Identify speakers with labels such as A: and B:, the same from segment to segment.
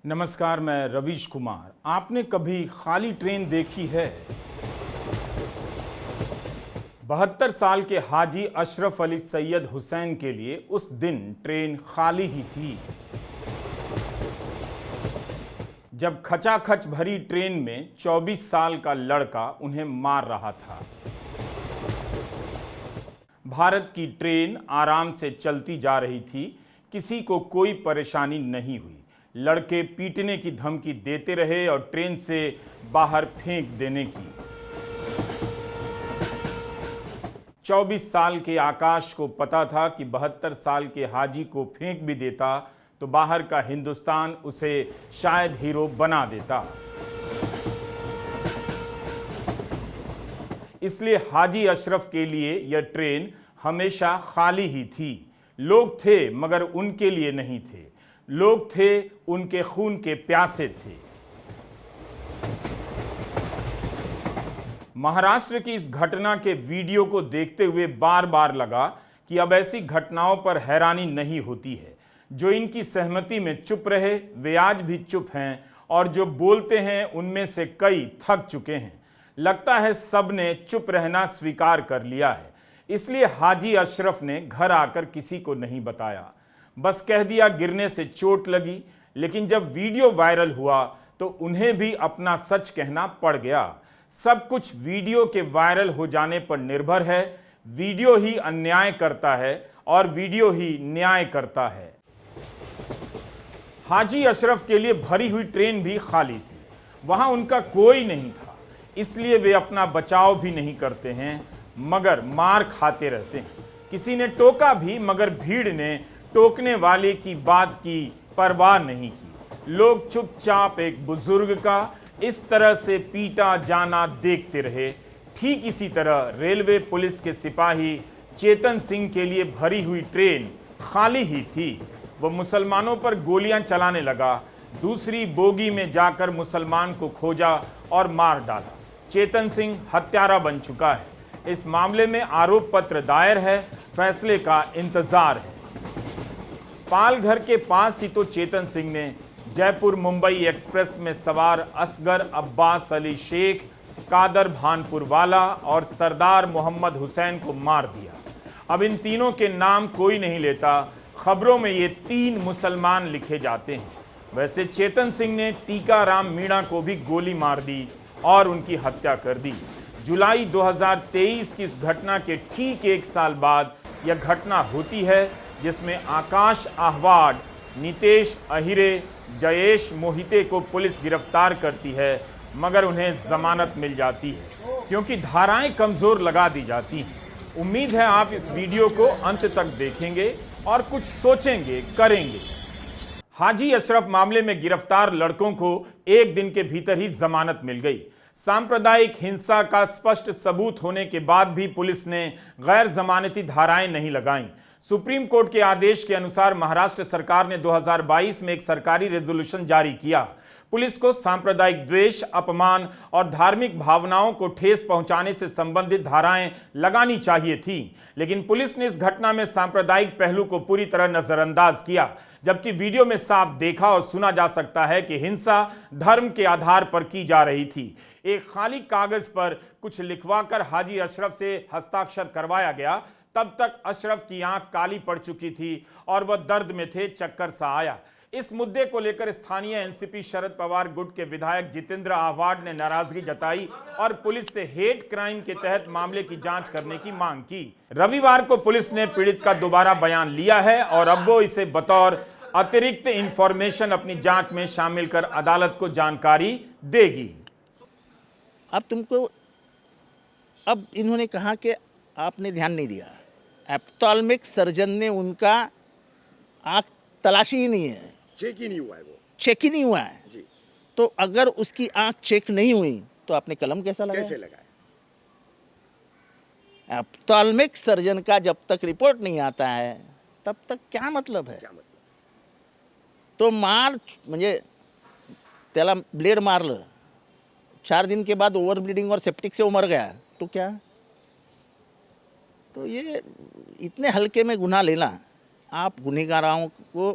A: नमस्कार, मैं रवीश कुमार। आपने कभी खाली ट्रेन देखी है? 72 साल के हाजी अशरफ अली सैयद हुसैन के लिए उस दिन ट्रेन खाली ही थी। जब खचाखच भरी ट्रेन में 24 साल का लड़का उन्हें मार रहा था। भारत की ट्रेन आराम से चलती जा रही थी, किसी को कोई परेशानी नहीं हुई। लड़के पीटने की धमकी देते रहे और ट्रेन से बाहर फेंक देने की। 24 साल के आकाश को पता था कि 72 साल के हाजी को फेंक भी देता तो बाहर का हिंदुस्तान उसे शायद हीरो बना देता। इसलिए हाजी अशरफ के लिए यह ट्रेन हमेशा खाली ही थी। लोग थे मगर उनके लिए नहीं थे, लोग थे उनके खून के प्यासे थे। महाराष्ट्र की इस घटना के वीडियो को देखते हुए बार बार लगा कि अब ऐसी घटनाओं पर हैरानी नहीं होती है। जो इनकी सहमति में चुप रहे वे आज भी चुप हैं और जो बोलते हैं उनमें से कई थक चुके हैं। लगता है सबने चुप रहना स्वीकार कर लिया है। इसलिए हाजी अशरफ ने घर आकर किसी को नहीं बताया, बस कह दिया गिरने से चोट लगी। लेकिन जब वीडियो वायरल हुआ तो उन्हें भी अपना सच कहना पड़ गया। सब कुछ वीडियो के वायरल हो जाने पर निर्भर है। वीडियो ही अन्याय करता है और वीडियो ही न्याय करता है। हाजी अशरफ के लिए भरी हुई ट्रेन भी खाली थी, वहां उनका कोई नहीं था। इसलिए वे अपना बचाव भी नहीं करते हैं मगर मार खाते रहते हैं। किसी ने टोका भी मगर भीड़ ने टोकने वाले की बात की परवाह नहीं की। लोग चुपचाप एक बुजुर्ग का इस तरह से पीटा जाना देखते रहे। ठीक इसी तरह रेलवे पुलिस के सिपाही चेतन सिंह के लिए भरी हुई ट्रेन खाली ही थी। वह मुसलमानों पर गोलियां चलाने लगा। दूसरी बोगी में जाकर मुसलमान को खोजा और मार डाला। चेतन सिंह हत्यारा बन चुका है। इस मामले में आरोप पत्र दायर है, फैसले का इंतजार है। पालघर के पास ही तो चेतन सिंह ने जयपुर मुंबई एक्सप्रेस में सवार असगर अब्बास अली शेख, कादर भानपुर वाला और सरदार मोहम्मद हुसैन को मार दिया। अब इन तीनों के नाम कोई नहीं लेता। खबरों में ये 3 मुसलमान लिखे जाते हैं। वैसे चेतन सिंह ने टीकाराम मीणा को भी गोली मार दी और उनकी हत्या कर दी। जुलाई 2023 की इस घटना के ठीक 1 साल बाद यह घटना होती है जिसमें आकाश आहवाड, नितेश अहिरे, जयेश मोहिते को पुलिस गिरफ्तार करती है मगर उन्हें जमानत मिल जाती है क्योंकि धाराएं कमजोर लगा दी जाती हैं। उम्मीद है आप इस वीडियो को अंत तक देखेंगे और कुछ सोचेंगे, करेंगे। हाजी अशरफ मामले में गिरफ्तार लड़कों को 1 दिन के भीतर ही जमानत मिल गई। सांप्रदायिक हिंसा का स्पष्ट सबूत होने के बाद भी पुलिस ने गैर जमानती धाराएं नहीं लगाईं। सुप्रीम कोर्ट के आदेश के अनुसार महाराष्ट्र सरकार ने 2022 में एक सरकारी रेजोल्यूशन जारी किया। पुलिस को सांप्रदायिक द्वेष, अपमान और धार्मिक भावनाओं को ठेस पहुंचाने से संबंधित धाराएं लगानी चाहिए थी, लेकिन पुलिस ने इस घटना में सांप्रदायिक पहलू को पूरी तरह नजरअंदाज किया। जबकि वीडियो में साफ देखा और सुना जा सकता है कि हिंसा धर्म के आधार पर की जा रही थी। एक खाली कागज पर कुछ लिखवाकर हाजी अशरफ से हस्ताक्षर करवाया गया। तब तक अशरफ की आंख काली पड़ चुकी थी और वह दर्द में थे, चक्कर सा आया। इस मुद्दे को लेकर स्थानीय एनसीपी शरद पवार गुट के विधायक जितेंद्र आहवाड ने नाराजगी जताई और पुलिस से हेट क्राइम के तहत मामले की जांच करने की मांग की। रविवार को पुलिस ने पीड़ित का दोबारा बयान लिया है और अब वो इसे बतौर अतिरिक्त इंफॉर्मेशन अपनी जांच में शामिल कर अदालत को जानकारी देगी।
B: अब इन्होंने कहा कि आपने ध्यान नहीं दिया। एप्थॉल्मिक सर्जन ने उनका आंख तलाशी ही नहीं है,
C: चेक ही नहीं हुआ है, वो
B: चेक ही नहीं हुआ है
C: जी।
B: तो अगर उसकी आंख चेक नहीं हुई तो आपने कलम कैसे
C: लगाया?
B: एप्थॉल्मिक सर्जन का जब तक रिपोर्ट नहीं आता है तब तक क्या मतलब है? तो मार म्हणजे त्याला ब्लेड मारलं, 4 दिन के बाद ओवर ब्लीडिंग और सेप्टिक से वो मर गया तो क्या? तो ये इतने हल्के में गुनाह लेना, आप गुनहगारों को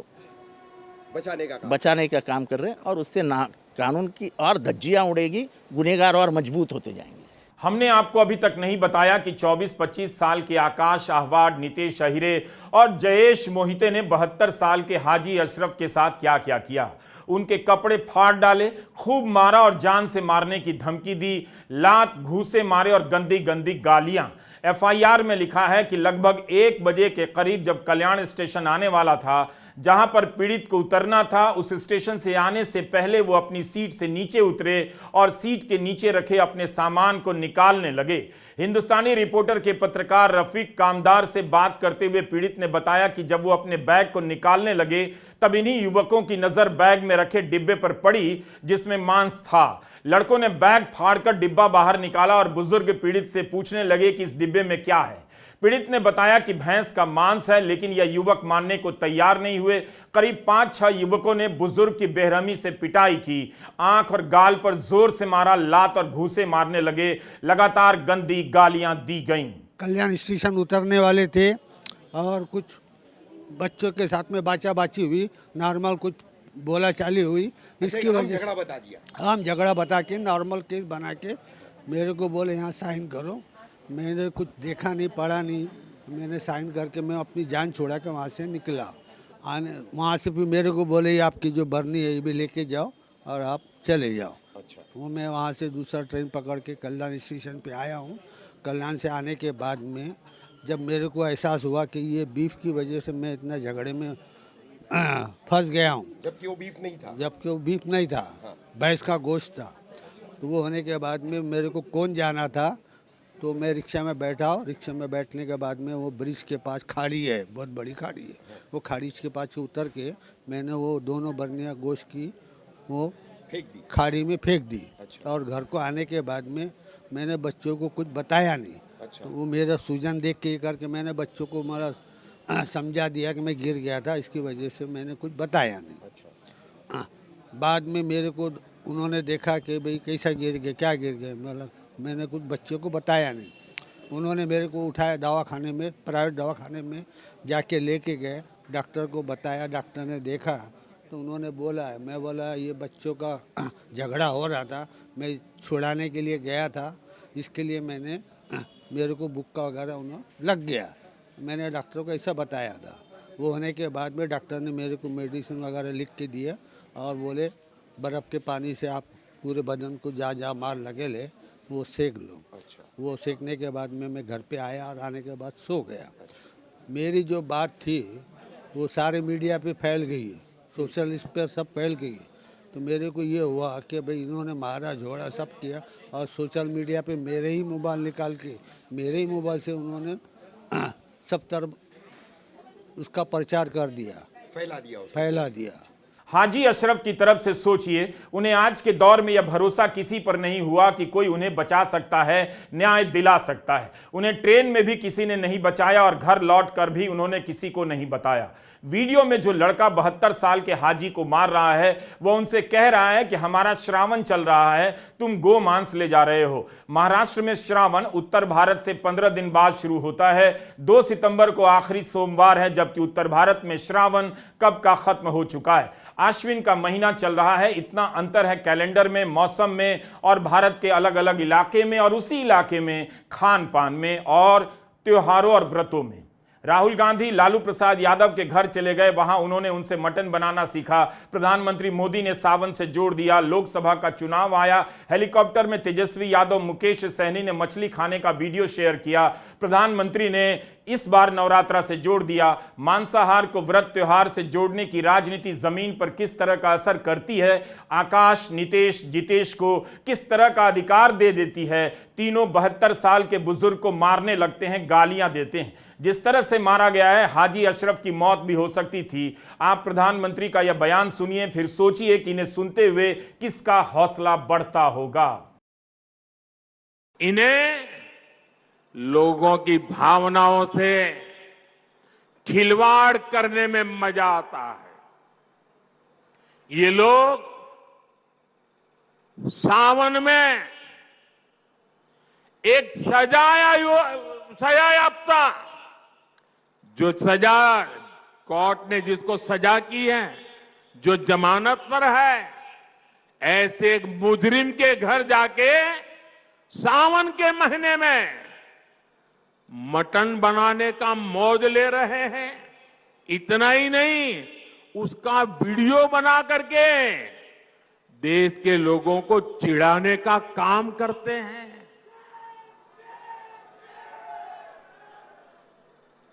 B: बचाने का काम कर रहे हैं, और उससे ना कानून की और धज्जियां उड़ेगी, गुनहगार और मजबूत होते जाएंगे।
A: हमने आपको अभी तक नहीं बताया कि 24-25 साल के आकाश आहवाड, नितेश अहिरे और जयेश मोहिते ने 72 साल के हाजी अशरफ के साथ क्या क्या किया। उनके कपड़े फाड़ डाले, खूब मारा और जान से मारने की धमकी दी, लात घूसे मारे और गंदी गंदी गालियां। एफआईआर में लिखा है कि लगभग 1 बजे के करीब जब कल्याण स्टेशन आने वाला था, जहां पर पीड़ित को उतरना था, उस स्टेशन से आने से पहले वो अपनी सीट से नीचे उतरे और सीट के नीचे रखे अपने सामान को निकालने लगे। हिंदुस्तानी रिपोर्टर के पत्रकार रफीक कामदार से बात करते हुए पीड़ित ने बताया कि जब वो अपने बैग को निकालने लगे तब इन्हीं युवकों की नजर बैग में रखे डिब्बे पर पड़ी जिसमें मांस था। लड़कों ने बैग फाड़कर डिब्बा बाहर निकाला और बुजुर्ग पीड़ित से पूछने लगे कि इस डिब्बे में क्या है। पीड़ित ने बताया कि भैंस का मांस है, लेकिन यह युवक मानने को तैयार नहीं हुए। करीब 5-6 युवकों ने बुजुर्ग की बेरहमी से पिटाई की, आंख और गाल पर जोर से मारा, लात और घूसे मारने लगे, लगातार गंदी गालियां दी गईं।
C: कल्याण स्टेशन उतरने वाले थे और कुछ बच्चों के साथ में बाचा-बाची हुई, नॉर्मल कुछ बोला चाली हुई। इसकी वजह से हम झगड़ा बता के नॉर्मल केस बना के मेरे को बोले यहाँ साइन करो। मैंने कुछ देखा नहीं, पढ़ा नहीं, मैंने साइन करके मैं अपनी जान छोड़ा के वहाँ से निकला। वहाँ से फिर मेरे को बोले ये आपकी जो बरनी है ये भी लेके जाओ और आप चले जाओ। अच्छा। वो मैं वहाँ से दूसरा ट्रेन पकड़ के कल्याण स्टेशन पे आया हूँ। कल्याण से आने के बाद में जब मेरे को एहसास हुआ कि ये बीफ की वजह से मैं इतना झगड़े में फंस गया हूँ,
D: जबकि वो बीफ नहीं था।
C: हाँ। भैंस का गोश्त था। तो वो होने के बाद में मेरे को कौन जाना था, तो मैं रिक्शा में बैठा हूँ। रिक्शा में बैठने के बाद में वो ब्रिज के पास खाड़ी है, बहुत बड़ी खाड़ी है। वो खाड़ी के पास से उतर के मैंने वो दोनों बरनियाँ गोश्त की वो
D: फेंक दी,
C: खाड़ी में फेंक दी।
D: अच्छा।
C: और घर को आने के बाद में मैंने बच्चों को कुछ बताया नहीं। अच्छा। तो वो मेरा सूजन देख के करके मैंने बच्चों को मेरा समझा दिया कि मैं गिर गया था, इसकी वजह से मैंने कुछ बताया नहीं। अच्छा। बाद में मेरे को उन्होंने देखा कि भाई कैसा गिर गया, क्या गिर गया, मतलब मैंने कुछ बच्चों को बताया नहीं। उन्होंने मेरे को उठाया दवाखाने में, प्राइवेट दवाखाने में जाके लेके गए, डॉक्टर को बताया। डॉक्टर ने देखा तो उन्होंने बोला, मैं बोला ये बच्चों का झगड़ा हो रहा था, मैं छुड़ाने के लिए गया था, इसके लिए मैंने मेरे को बुक्का वगैरह उन्होंने लग गया। मैंने डॉक्टर को ऐसा बताया था। वो होने के बाद में डॉक्टर ने मेरे को मेडिसिन वगैरह लिख के दिया और बोले बर्फ़ के पानी से आप पूरे बदन को जहाँ मार लगे ले वो सेक लो। अच्छा। वो सेकने के बाद में मैं घर पे आया और आने के बाद सो गया। अच्छा। मेरी जो बात थी वो सारे मीडिया पे फैल गई है, सोशल इस पर सब फैल गई है। तो मेरे को ये हुआ कि भाई इन्होंने मारा झोड़ा सब किया और सोशल मीडिया पे मेरे ही मोबाइल निकाल के मेरे ही मोबाइल से उन्होंने सब तरफ उसका प्रचार कर दिया, फैला दिया।
A: हाजी अशरफ की तरफ से सोचिए, उन्हें आज के दौर में यह भरोसा किसी पर नहीं हुआ कि कोई उन्हें बचा सकता है, न्याय दिला सकता है। उन्हें ट्रेन में भी किसी ने नहीं बचाया और घर लौट कर भी उन्होंने किसी को नहीं बताया। वीडियो में जो लड़का 72 साल के हाजी को मार रहा है वह उनसे कह रहा है कि हमारा श्रावण चल रहा है, तुम गो मांस ले जा रहे हो। महाराष्ट्र में श्रावण उत्तर भारत से 15 दिन बाद शुरू होता है। 2 सितंबर को आखिरी सोमवार है, जबकि उत्तर भारत में श्रावण कब का खत्म हो चुका है। आश्विन का महीना चल रहा है। इतना अंतर है कैलेंडर में, मौसम में और भारत के अलग अलग इलाके में, और उसी इलाके में खान पान में और त्योहारों और व्रतों में। राहुल गांधी लालू प्रसाद यादव के घर चले गए, वहां उन्होंने उनसे मटन बनाना सीखा। प्रधानमंत्री मोदी ने सावन से जोड़ दिया। लोकसभा का चुनाव आया, हेलीकॉप्टर में तेजस्वी यादव, मुकेश सहनी ने मछली खाने का वीडियो शेयर किया। प्रधानमंत्री ने इस बार नवरात्रा से जोड़ दिया। मांसाहार को व्रत त्योहार से जोड़ने की राजनीति जमीन पर किस तरह का असर करती है, आकाश, नितेश, जितेश को किस तरह का अधिकार दे देती है। तीनों 72 साल के बुजुर्ग को मारने लगते हैं, गालियां देते हैं। जिस तरह से मारा गया है, हाजी अशरफ की मौत भी हो सकती थी। आप प्रधानमंत्री का यह बयान सुनिए, फिर सोचिए कि इन्हें सुनते हुए किसका हौसला बढ़ता होगा।
E: इन्हें लोगों की भावनाओं से खिलवाड़ करने में मजा आता है। ये लोग सावन में एक सजायाफ्ता, जो सजा कोर्ट ने जिसको सजा की है, जो जमानत पर है, ऐसे एक मुजरिम के घर जाके सावन के महीने में मटन बनाने का मौज ले रहे हैं। इतना ही नहीं, उसका वीडियो बना करके देश के लोगों को चिढ़ाने का काम करते हैं।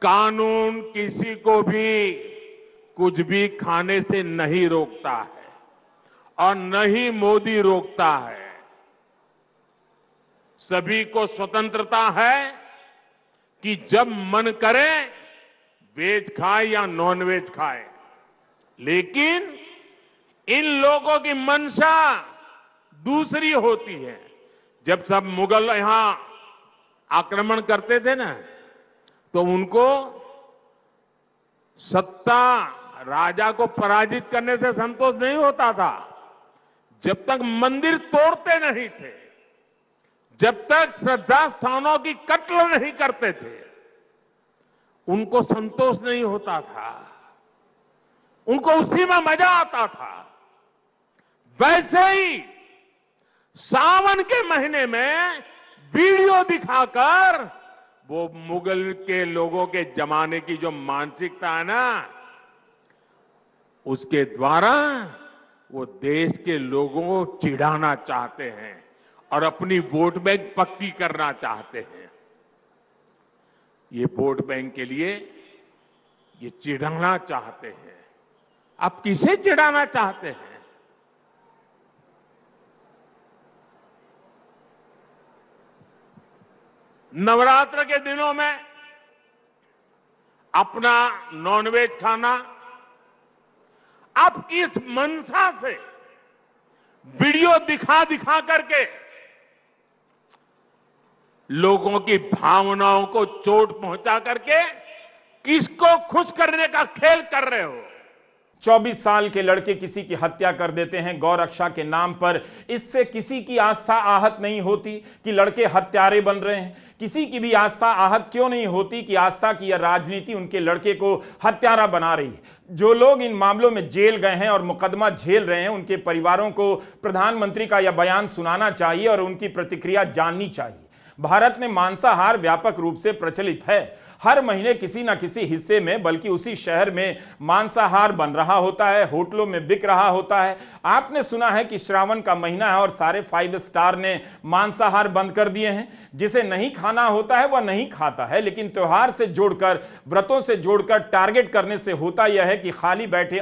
E: कानून किसी को भी कुछ भी खाने से नहीं रोकता है और न ही मोदी रोकता है। सभी को स्वतंत्रता है कि जब मन करे वेज खाए या नॉन वेज खाए, लेकिन इन लोगों की मंशा दूसरी होती है। जब सब मुगल यहां आक्रमण करते थे ना, तो उनको सत्ता राजा को पराजित करने से संतोष नहीं होता था। जब तक मंदिर तोड़ते नहीं थे, जब तक श्रद्धा स्थानों की कत्ल नहीं करते थे, उनको संतोष नहीं होता था। उनको उसी में मजा आता था। वैसे ही सावन के महीने में वीडियो दिखाकर वो मुगल के लोगों के जमाने की जो मानसिकता है ना, उसके द्वारा वो देश के लोगों को चिढ़ाना चाहते हैं और अपनी वोट बैंक पक्की करना चाहते हैं। ये वोट बैंक के लिए ये चिढ़ाना चाहते हैं। आप किसे चिढ़ाना चाहते हैं? नवरात्र के दिनों में अपना नॉनवेज खाना आप किस मंशा से वीडियो दिखा दिखा करके लोगों की भावनाओं को चोट पहुंचा करके किसको खुश करने का खेल कर रहे हो?
A: 24 साल के लड़के किसी की हत्या कर देते हैं गौरक्षा के नाम पर। इससे किसी की आस्था आहत नहीं होती कि लड़के हत्यारे बन रहे हैं। किसी की भी आस्था आहत क्यों नहीं होती कि आस्था की यह राजनीति उनके लड़के को हत्यारा बना रही है। जो लोग इन मामलों में जेल गए हैं और मुकदमा झेल रहे हैं, उनके परिवारों को प्रधानमंत्री का यह बयान सुनाना चाहिए और उनकी प्रतिक्रिया जाननी चाहिए। भारत में मांसाहार व्यापक रूप से प्रचलित है। हर महीने किसी न किसी हिस्से में, बल्कि उसी शहर में मांसाहार बन रहा होता है, होटलों में बिक रहा होता है। आपने सुना है कि श्रावण का महीना है और सारे 5 स्टार ने मांसाहार बंद कर दिए हैं। जिसे नहीं खाना होता है वह नहीं खाता है, लेकिन त्योहार से जोड़कर, व्रतों से जोड़कर टारगेट करने से होता यह है कि खाली बैठे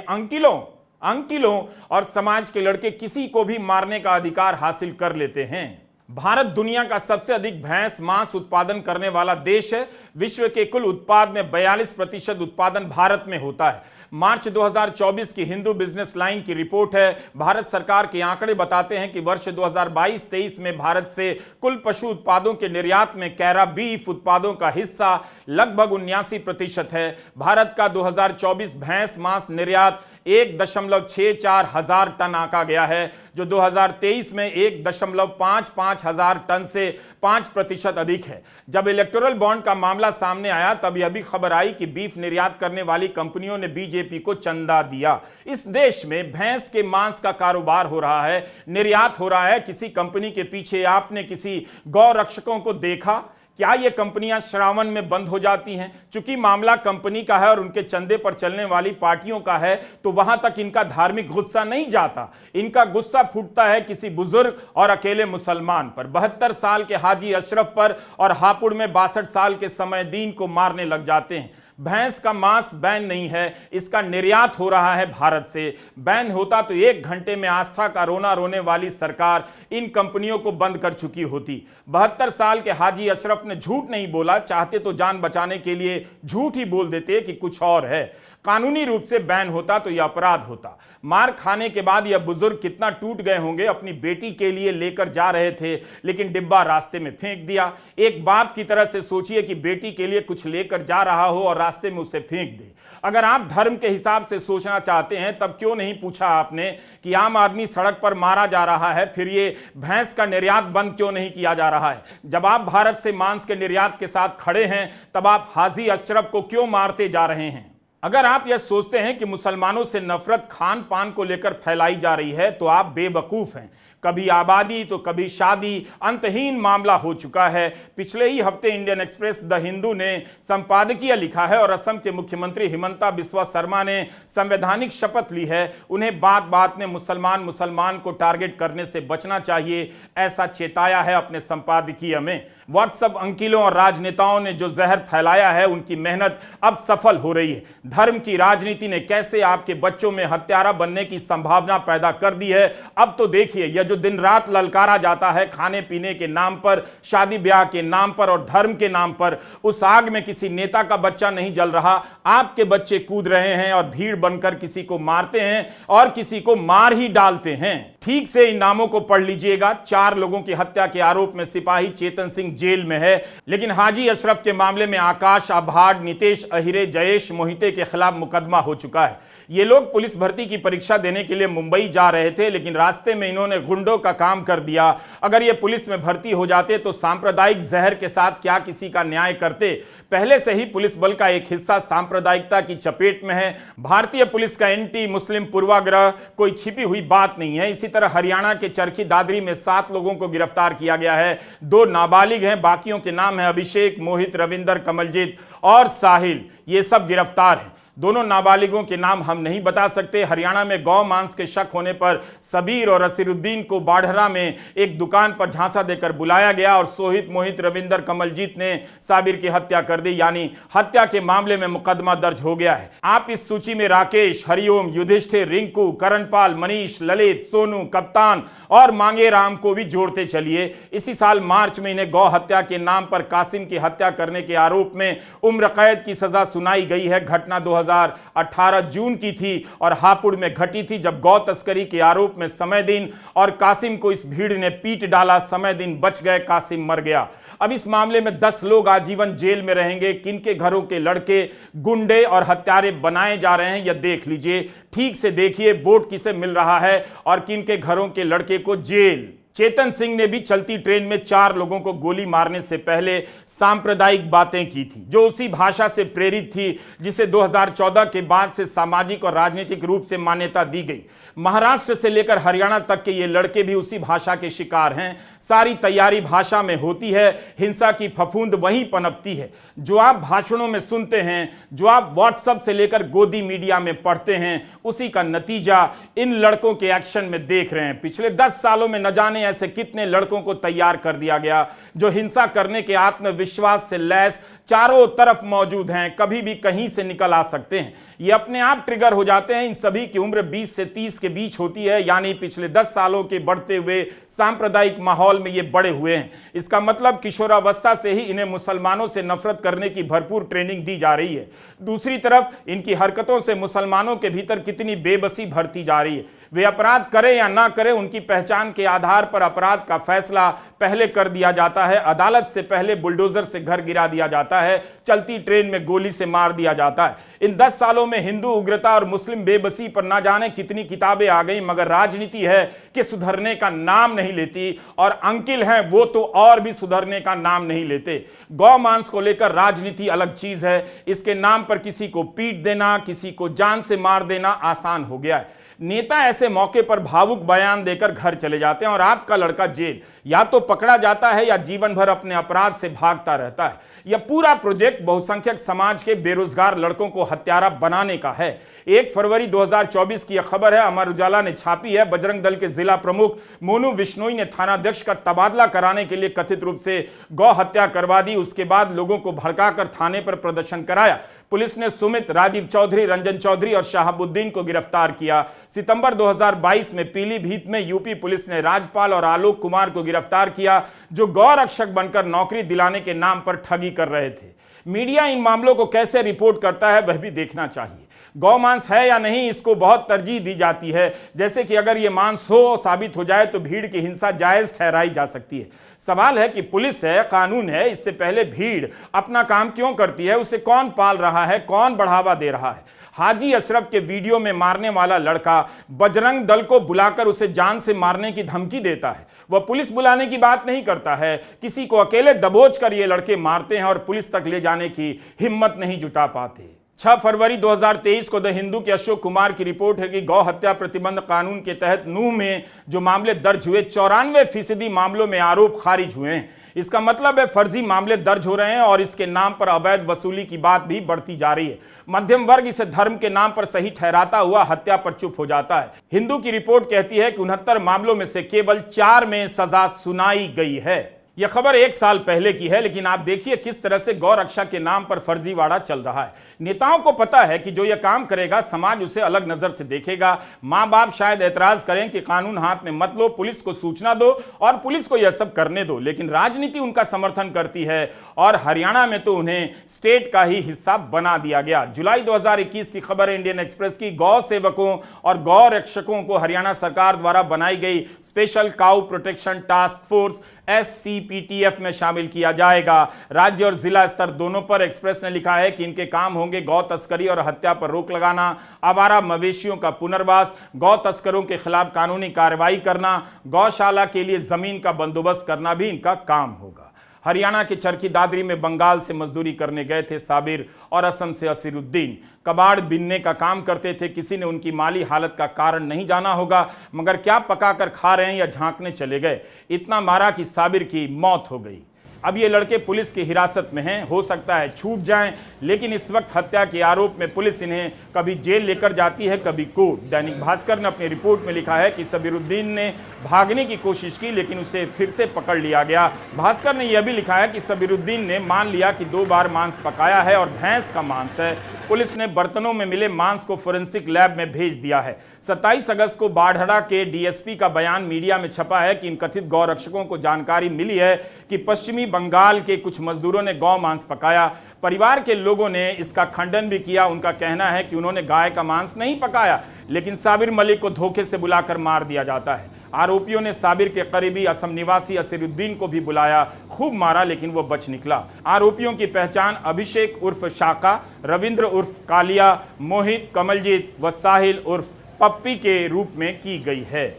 A: अंकिलों और समाज के लड़के किसी को भी मारने का अधिकार हासिल कर लेते हैं। भारत दुनिया का सबसे अधिक भैंस मांस उत्पादन करने वाला देश है। विश्व के कुल उत्पाद में 42% उत्पादन भारत में होता है। मार्च 2024 की हिंदू बिजनेस लाइन की रिपोर्ट है। भारत सरकार के आंकड़े बताते हैं कि वर्ष 2022-23 में भारत से कुल पशु उत्पादों के निर्यात में कैरा बीफ उत्पादों का हिस्सा लगभग 79% है। भारत का 2024 भैंस मांस निर्यात 1.64 हजार टन आंका गया है, जो 2023 में 1.55 हजार टन से 5% अधिक है। जब इलेक्टोरल बॉन्ड का मामला सामने आया, तब यह भी खबर आई कि बीफ निर्यात करने वाली कंपनियों ने बीजेपी को चंदा दिया। इस देश में भैंस के मांस का कारोबार हो रहा है, निर्यात हो रहा है। किसी कंपनी के पीछे आपने किसी गौ रक्षकों को देखा? क्या ये कंपनियां श्रावण में बंद हो जाती हैं? चूंकि मामला कंपनी का है और उनके चंदे पर चलने वाली पार्टियों का है, तो वहां तक इनका धार्मिक गुस्सा नहीं जाता। इनका गुस्सा फूटता है किसी बुजुर्ग और अकेले मुसलमान पर। 72 साल के हाजी अशरफ पर और हापुड़ में 62 साल के समयदीन को मारने लग जाते हैं। भैंस का मांस बैन नहीं है, इसका निर्यात हो रहा है भारत से। बैन होता तो 1 घंटे में आस्था का रोना रोने वाली सरकार इन कंपनियों को बंद कर चुकी होती। 72 साल के हाजी अशरफ ने झूठ नहीं बोला, चाहते तो जान बचाने के लिए झूठ ही बोल देते कि कुछ और है। कानूनी रूप से बैन होता तो यह अपराध होता। मार खाने के बाद यह बुजुर्ग कितना टूट गए होंगे। अपनी बेटी के लिए लेकर जा रहे थे, लेकिन डिब्बा रास्ते में फेंक दिया। एक बाप की तरह से सोचिए कि बेटी के लिए कुछ लेकर जा रहा हो और रास्ते में उसे फेंक दे। अगर आप धर्म के हिसाब से सोचना चाहते हैं, तब क्यों नहीं पूछा आपने कि आम आदमी सड़क पर मारा जा रहा है, फिर ये भैंस का निर्यात बंद क्यों नहीं किया जा रहा है? जब आप भारत से मांस के निर्यात के साथ खड़े हैं, तब आप हाजी अशरफ को क्यों मारते जा रहे हैं? अगर आप यह सोचते हैं कि मुसलमानों से नफरत खान पान को लेकर फैलाई जा रही है तो आप बेवकूफ हैं। कभी आबादी तो कभी शादी, अंतहीन मामला हो चुका है। पिछले ही हफ्ते इंडियन एक्सप्रेस द हिंदू ने संपादकीय लिखा है और असम के मुख्यमंत्री हिमंता बिस्वा शर्मा ने संवैधानिक शपथ ली है। उन्हें बात बात में मुसलमान को टारगेट करने से बचना चाहिए, ऐसा चेताया है अपने संपादकीय में। व्हाट्सएप अंकिलों और राजनेताओं ने जो जहर फैलाया है उनकी मेहनत अब सफल हो रही है। धर्म की राजनीति ने कैसे आपके बच्चों में हत्यारा बनने की संभावना पैदा कर दी है, अब तो देखिए। यह जो दिन रात ललकारा जाता है खाने पीने के नाम पर, शादी ब्याह के नाम पर और धर्म के नाम पर, उस आग में किसी नेता का बच्चा नहीं जल रहा, आपके बच्चे कूद रहे हैं और भीड़ बनकर किसी को मारते हैं और किसी को मार ही डालते हैं। ठीक से इन नामों को पढ़ लीजिएगा। 4 लोगों की हत्या के आरोप में सिपाही चेतन सिंह जेल में है, लेकिन हाजी अशरफ के मामले में आकाश आभाड, नितेश अहिरे, जयेश मोहिते के खिलाफ मुकदमा हो चुका है। ये लोग पुलिस भर्ती की परीक्षा देने के लिए मुंबई जा रहे थे, लेकिन रास्ते में इन्होंने गुंडों का काम कर दिया। अगर ये पुलिस में भर्ती हो जाते तो सांप्रदायिक जहर के साथ क्या किसी का न्याय करते। पहले से ही पुलिस बल का एक हिस्सा सांप्रदायिकता की चपेट में है। भारतीय पुलिस का एंटी मुस्लिम पूर्वाग्रह कोई छिपी हुई बात नहीं है। इसी तरह हरियाणा के चरखी दादरी में 7 लोगों को गिरफ्तार किया गया है। 2 नाबालिग हैं, बाकियों के नाम है अभिषेक, मोहित, रविंदर, कमलजीत और साहिल। ये सब गिरफ्तार हैं। दोनों नाबालिगों के नाम हम नहीं बता सकते। हरियाणा में गौ मांस के शक होने पर सबीर और असीरुद्दीन को बाढ़रा में एक दुकान पर झांसा देकर बुलाया गया और सोहित, मोहित, रविंदर, कमलजीत ने साबिर की हत्या कर दी, यानी हत्या के मामले में मुकदमा दर्ज हो गया है। आप इस सूची में राकेश, हरिओम, युधिष्ठिर, रिंकू, करणपाल, मनीष, ललित, सोनू, कप्तान और मांगे राम को भी जोड़ते चलिए। इसी साल मार्च में इन्हें गौ हत्या के नाम पर कासिम की हत्या करने के आरोप में उम्र कैद की सजा सुनाई गई है। घटना 2018 जून की थी और हापुड़ में घटी थी, जब गौ तस्करी के आरोप में समयदीन और कासिम को इस भीड़ ने पीट डाला। समयदीन बच गए, कासिम मर गया। अब इस मामले में 10 लोग आजीवन जेल में रहेंगे। किनके घरों के लड़के गुंडे और हत्यारे बनाए जा रहे हैं यह देख लीजिए। ठीक से देखिए वोट किसे मिल रहा है और किनके घरों के लड़के को जेल। चेतन सिंह ने भी चलती ट्रेन में 4 लोगों को गोली मारने से पहले सांप्रदायिक बातें की थी, जो उसी भाषा से प्रेरित थी जिसे 2014 के बाद से सामाजिक और राजनीतिक रूप से मान्यता दी गई। महाराष्ट्र से लेकर हरियाणा तक के ये लड़के भी उसी भाषा के शिकार हैं। सारी तैयारी भाषा में होती है, हिंसा की फफूंद वहीं पनपती है। जो आप भाषणों में सुनते हैं, जो आप व्हाट्सएप से लेकर गोदी मीडिया में पढ़ते हैं, उसी का नतीजा इन लड़कों के एक्शन में देख रहे हैं। पिछले 10 सालों में न जाने ऐसे कितने लड़कों को तैयार कर दिया गया जो हिंसा करने के आत्मविश्वास से लैस चारों तरफ मौजूद हैं, कभी भी कहीं से निकल आ सकते हैं। ये अपने आप ट्रिगर हो जाते हैं। इन सभी की उम्र 20 से 30 के बीच होती है, यानी पिछले 10 सालों के बढ़ते हुए सांप्रदायिक माहौल में ये बड़े हुए हैं। इसका मतलब किशोरावस्था से ही इन्हें मुसलमानों से नफरत करने की भरपूर ट्रेनिंग दी जा रही है। दूसरी तरफ इनकी हरकतों से मुसलमानों के भीतर कितनी बेबसी भरती जा रही है। वे अपराध करें या ना करें, उनकी पहचान के आधार पर अपराध का फैसला पहले कर दिया जाता है। अदालत से पहले बुलडोजर से घर गिरा दिया जाता है, चलती ट्रेन में गोली से मार दिया जाता है। इन 10 सालों में हिंदू उग्रता और मुस्लिम बेबसी पर ना जाने कितनी किताबें आ गई, मगर राजनीति है कि सुधरने का नाम नहीं लेती। और अंकिल हैं वो तो और भी सुधरने का नाम नहीं लेते। गौ मांस को लेकर राजनीति अलग चीज है। इसके नाम पर किसी को पीट देना, किसी को जान से मार देना आसान हो गया है। नेता ऐसे मौके पर भावुक बयान देकर घर चले जाते हैं और आपका लड़का जेल या तो पकड़ा जाता है या जीवन भर अपने अपराध से भागता रहता है। यह पूरा प्रोजेक्ट बहुसंख्यक समाज के बेरोजगार लड़कों को हत्यारा बनाने का है। 1 फरवरी 2024 की यह खबर है, अमर उजाला ने छापी है। बजरंग दल के जिला प्रमुख मोनू विश्नोई ने थानाध्यक्ष का तबादला कराने के लिए कथित रूप से गौ हत्या करवा दी। उसके बाद लोगों को भड़काकर थाने पर प्रदर्शन कराया। पुलिस ने सुमित, राजीव चौधरी, रंजन चौधरी और शाहबुद्दीन को गिरफ्तार किया। सितंबर 2022 में पीलीभीत में यूपी पुलिस ने राजपाल और आलोक कुमार को गिरफ्तार किया, जो गौ रक्षक बनकर नौकरी दिलाने के नाम पर ठगी कर रहे थे। मीडिया इन मामलों को कैसे रिपोर्ट करता है वह भी देखना चाहिए। गौ मांस है या नहीं, इसको बहुत तरजीह दी जाती है, जैसे कि अगर यह मांस हो साबित हो जाए तो भीड़ की हिंसा जायज ठहराई जा सकती है। सवाल है कि पुलिस है, कानून है, इससे पहले भीड़ अपना काम क्यों करती है? उसे कौन पाल रहा है, कौन बढ़ावा दे रहा है? हाजी अशरफ के वीडियो में मारने वाला लड़का बजरंग दल को बुलाकर उसे जान से मारने की धमकी देता है। वह पुलिस बुलाने की बात नहीं करता है, किसी को अकेले दबोच कर ये लड़के मारते हैं और पुलिस तक ले जाने की हिम्मत नहीं जुटा पाते। 6 फरवरी 2023 को द हिंदू के अशोक कुमार की रिपोर्ट है कि गौ हत्या प्रतिबंध कानून के तहत नूंह में जो मामले दर्ज हुए 94% मामलों में आरोप खारिज हुए हैं। इसका मतलब है फर्जी मामले दर्ज हो रहे हैं और इसके नाम पर अवैध वसूली की बात भी बढ़ती जा रही है। मध्यम वर्ग इसे धर्म के नाम पर सही ठहराता हुआ हत्या पर चुप हो जाता है। हिंदू की रिपोर्ट कहती है कि 69 मामलों में से केवल 4 में सजा सुनाई गई है। यह खबर 1 साल पहले की है, लेकिन आप देखिए किस तरह से गौ रक्षा के नाम पर फर्जीवाड़ा चल रहा है। नेताओं को पता है कि जो यह काम करेगा समाज उसे अलग नजर से देखेगा। मां बाप शायद ऐतराज करें कि कानून हाथ में मत लो, पुलिस को सूचना दो और पुलिस को यह सब करने दो, लेकिन राजनीति उनका समर्थन करती है और हरियाणा में तो उन्हें स्टेट का ही हिस्सा बना दिया गया। जुलाई 2021 की खबर है इंडियन एक्सप्रेस की। गौ सेवकों और गौ रक्षकों को हरियाणा सरकार द्वारा बनाई गई special cow protection task force SCPTF में शामिल किया जाएगा। राज्य और जिला स्तर दोनों पर एक्सप्रेस ने लिखा है कि इनके काम होंगे गौ तस्करी और हत्या पर रोक लगाना, आवारा मवेशियों का पुनर्वास, गौ तस्करों के खिलाफ कानूनी कार्रवाई करना, गौशाला के लिए जमीन का बंदोबस्त करना भी इनका काम होगा। हरियाणा के चरखी दादरी में बंगाल से मजदूरी करने गए थे साबिर और असम से असीरुद्दीन। कबाड़ बिनने का काम करते थे। किसी ने उनकी माली हालत का कारण नहीं जाना होगा, मगर क्या पकाकर खा रहे हैं या झांकने चले गए, इतना मारा कि साबिर की मौत हो गई। अब ये लड़के पुलिस की हिरासत में हैं, हो सकता है छूट जाएं, लेकिन इस वक्त हत्या के आरोप में पुलिस इन्हें कभी जेल लेकर जाती है, कभी कोर्ट। दैनिक भास्कर ने अपनी रिपोर्ट में लिखा है कि सबीरुद्दीन ने भागने की कोशिश की, लेकिन उसे फिर से पकड़ लिया गया। भास्कर ने यह भी लिखा है कि सबीरुद्दीन ने मान लिया कि 2 बार मांस पकाया है और भैंस का मांस है। पुलिस ने बर्तनों में मिले मांस को फोरेंसिक लैब में भेज दिया है। 27 अगस्त को बाढ़ड़ा के DSP का बयान मीडिया में छपा है कि इन कथित गौ रक्षकों को जानकारी मिली है कि पश्चिमी बंगाल के कुछ मजदूरों ने गौ मांस पकाया। परिवार के लोगों ने इसका खंडन भी किया। उनका कहना है कि उन्होंने गाय का मांस नहीं पकाया, लेकिन साबिर मलिक को धोखे से बुलाकर मार दिया जाता है। आरोपियों ने साबिर के करीबी असम निवासी असीरुद्दीन को भी बुलाया, खूब मारा, लेकिन वो बच निकला। आरोपियों की पहचान अभिषेक उर्फ शाका, रविंद्र उर्फ कालिया, मोहित, कमलजीत व साहिल उर्फ पप्पी के रूप में की गई है।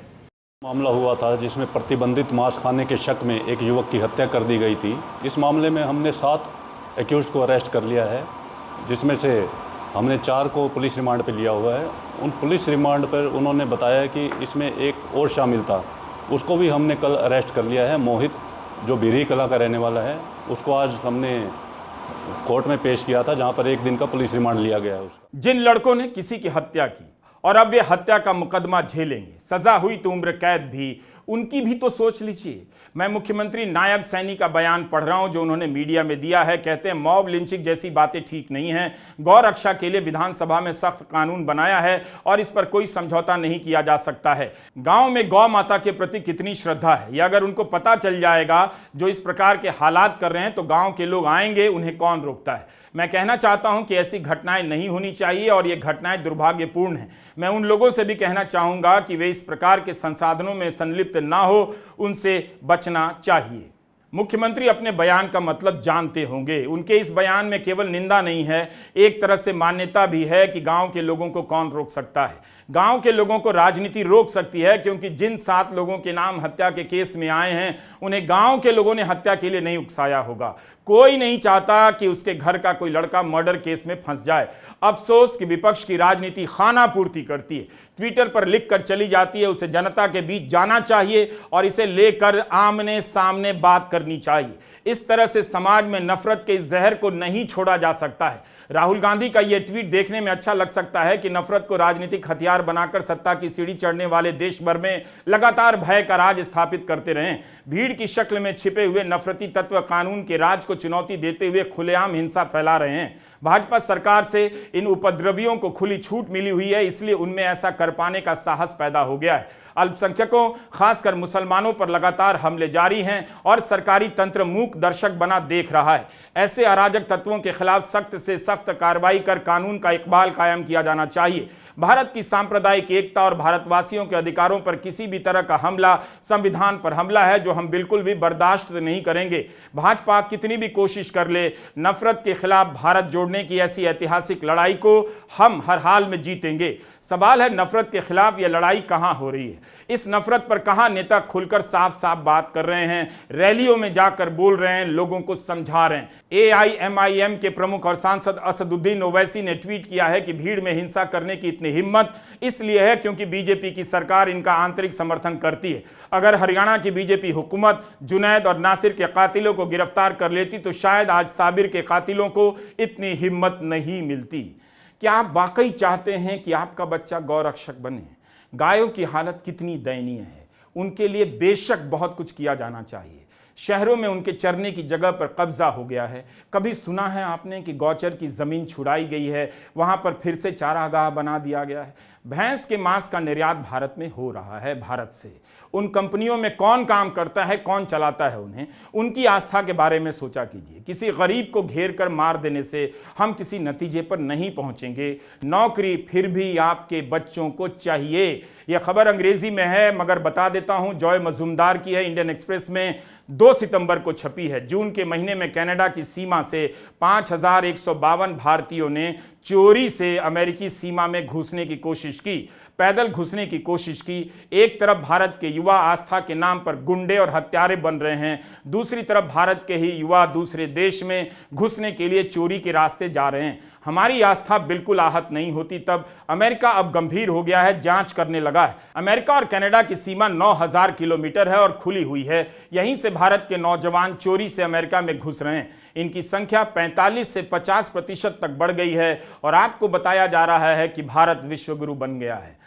F: मामला हुआ था जिसमें प्रतिबंधित मांस खाने के शक में एक युवक की हत्या कर दी गई थी। इस मामले में हमने 7 एक्यूज्ड को अरेस्ट कर लिया है, जिसमें से हमने 4 को पुलिस रिमांड पे लिया हुआ है। उन पुलिस रिमांड पर उन्होंने बताया कि इसमें एक और शामिल था, उसको भी हमने कल अरेस्ट कर लिया है। मोहित, जो बिरही कला का रहने वाला है, उसको आज हमने कोर्ट में पेश किया था, जहाँ पर 1 दिन का पुलिस रिमांड लिया गया है उसका।
A: जिन लड़कों ने किसी की हत्या की और अब वे हत्या का मुकदमा झेलेंगे, सजा हुई तो उम्र कैद भी, उनकी भी तो सोच लीजिए। मैं मुख्यमंत्री नायब सैनी का बयान पढ़ रहा हूं जो उन्होंने मीडिया में दिया है। कहते हैं मॉब लिंचिंग जैसी बातें ठीक नहीं हैं। गौ रक्षा के लिए विधानसभा में सख्त कानून बनाया है और इस पर कोई समझौता नहीं किया जा सकता है। गांव में गौ माता के प्रति कितनी श्रद्धा है, यह अगर उनको पता चल जाएगा जो इस प्रकार के हालात कर रहे हैं, तो गांव के लोग आएंगे, उन्हें कौन रोकता है। मैं कहना चाहता हूं कि ऐसी घटनाएं नहीं होनी चाहिए और ये घटनाएं दुर्भाग्यपूर्ण हैं। मैं उन लोगों से भी कहना चाहूंगा कि वे इस प्रकार के संसाधनों में संलिप्त ना हो, उनसे बचना चाहिए। मुख्यमंत्री अपने बयान का मतलब जानते होंगे। उनके इस बयान में केवल निंदा नहीं है, एक तरह से मान्यता भी है कि गांव के लोगों को कौन रोक सकता है। गांव के लोगों को राजनीति रोक सकती है, क्योंकि जिन 7 लोगों के नाम हत्या के केस में आए हैं, उन्हें गांव के लोगों ने हत्या के लिए नहीं उकसाया होगा। कोई नहीं चाहता कि उसके घर का कोई लड़का मर्डर केस में फंस जाए। अफसोस कि विपक्ष की राजनीति खाना पूर्ति करती है, ट्विटर पर लिखकर चली जाती है। उसे जनता के बीच जाना चाहिए और इसे लेकर आमने सामने बात करनी चाहिए। इस तरह से समाज में नफरत के इस जहर को नहीं छोड़ा जा सकता है। राहुल गांधी का यह ट्वीट देखने में अच्छा लग सकता है कि नफरत को राजनीतिक हथियार बनाकर सत्ता की सीढ़ी चढ़ने वाले देश भर में लगातार भय का राज स्थापित करते रहें। भीड़ की शक्ल में छिपे हुए नफरती तत्व कानून के राज को चुनौती देते हुए खुलेआम हिंसा फैला रहे हैं। भाजपा सरकार से इन उपद्रवियों को खुली छूट मिली हुई है, इसलिए उनमें ऐसा कर पाने का साहस पैदा हो गया है। अल्पसंख्यकों, खासकर मुसलमानों पर लगातार हमले जारी हैं और सरकारी तंत्र मूक दर्शक बना देख रहा है। ऐसे अराजक तत्वों के खिलाफ सख्त से सख्त कार्रवाई कर कानून का इकबाल कायम किया जाना चाहिए। भारत की सांप्रदायिक एकता और भारतवासियों के अधिकारों पर किसी भी तरह का हमला संविधान पर हमला है, जो हम बिल्कुल भी बर्दाश्त नहीं करेंगे। भाजपा कितनी भी कोशिश कर ले, नफरत के खिलाफ भारत जोड़ने की ऐसी ऐतिहासिक लड़ाई को हम हर हाल में जीतेंगे। सवाल है, नफरत के खिलाफ यह लड़ाई कहां हो रही है? इस नफरत पर कहां नेता खुलकर साफ साफ बात कर रहे हैं, रैलियों में जाकर बोल रहे हैं, लोगों को समझा रहे हैं? AIMIM के प्रमुख और सांसद असदुद्दीन ओवैसी ने ट्वीट किया है कि भीड़ में हिंसा करने की इतनी हिम्मत इसलिए है क्योंकि बीजेपी की सरकार इनका आंतरिक समर्थन करती है। अगर हरियाणा की बीजेपी हुकूमत जुनैद और नासिर के कातिलों को गिरफ्तार कर लेती तो शायद आज साबिर के कातिलों को इतनी हिम्मत नहीं मिलती। क्या आप वाकई चाहते हैं कि आपका बच्चा गौरक्षक बने? गायों की हालत कितनी दयनीय है, उनके लिए बेशक बहुत कुछ किया जाना चाहिए। शहरों में उनके चरने की जगह पर कब्जा हो गया है। कभी सुना है आपने कि गौचर की जमीन छुड़ाई गई है, वहां पर फिर से चारागाह बना दिया गया है? भैंस के मांस का निर्यात भारत में हो रहा है। भारत से उन कंपनियों में कौन काम करता है, कौन चलाता है उन्हें, उनकी आस्था के बारे में सोचा कीजिए। किसी गरीब को घेर कर मार देने से हम किसी नतीजे पर नहीं पहुंचेंगे। नौकरी फिर भी आपके बच्चों को चाहिए। यह खबर अंग्रेजी में है मगर बता देता हूं, जॉय मजूमदार की है, इंडियन एक्सप्रेस में 2 सितंबर को छपी है। जून के महीने में कनाडा की सीमा से 5152 भारतीयों ने चोरी से अमेरिकी सीमा में घुसने की कोशिश की, पैदल घुसने की कोशिश की। एक तरफ भारत के युवा आस्था के नाम पर गुंडे और हत्यारे बन रहे हैं, दूसरी तरफ भारत के ही युवा दूसरे देश में घुसने के लिए चोरी के रास्ते जा रहे हैं। हमारी आस्था बिल्कुल आहत नहीं होती तब अमेरिका अब गंभीर हो गया है, जांच करने लगा है। अमेरिका और कनाडा की सीमा 9000 किलोमीटर है और खुली हुई है। यहीं से भारत के नौजवान चोरी से अमेरिका में घुस रहे हैं। इनकी संख्या 45 से 50% तक बढ़ गई है और आपको बताया जा रहा है कि भारत विश्वगुरु बन गया है।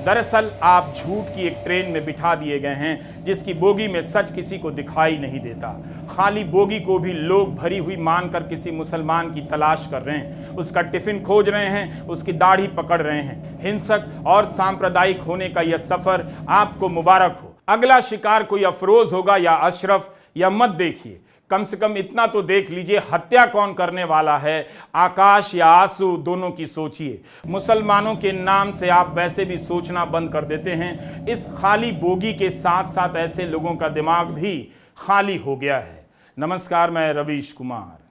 A: दरअसल आप झूठ की एक ट्रेन में बिठा दिए गए हैं जिसकी बोगी में सच किसी को दिखाई नहीं देता। खाली बोगी को भी लोग भरी हुई मानकर किसी मुसलमान की तलाश कर रहे हैं, उसका टिफिन खोज रहे हैं, उसकी दाढ़ी पकड़ रहे हैं। हिंसक और सांप्रदायिक होने का यह सफर आपको मुबारक हो। अगला शिकार कोई अफरोज होगा या अशरफ, या मत देखिए। कम से कम इतना तो देख लीजिए, हत्या कौन करने वाला है, आकाश या आंसू, दोनों की सोचिए। मुसलमानों के नाम से आप वैसे भी सोचना बंद कर देते हैं। इस खाली बोगी के साथ साथ ऐसे लोगों का दिमाग भी खाली हो गया है। नमस्कार, मैं रवीश कुमार।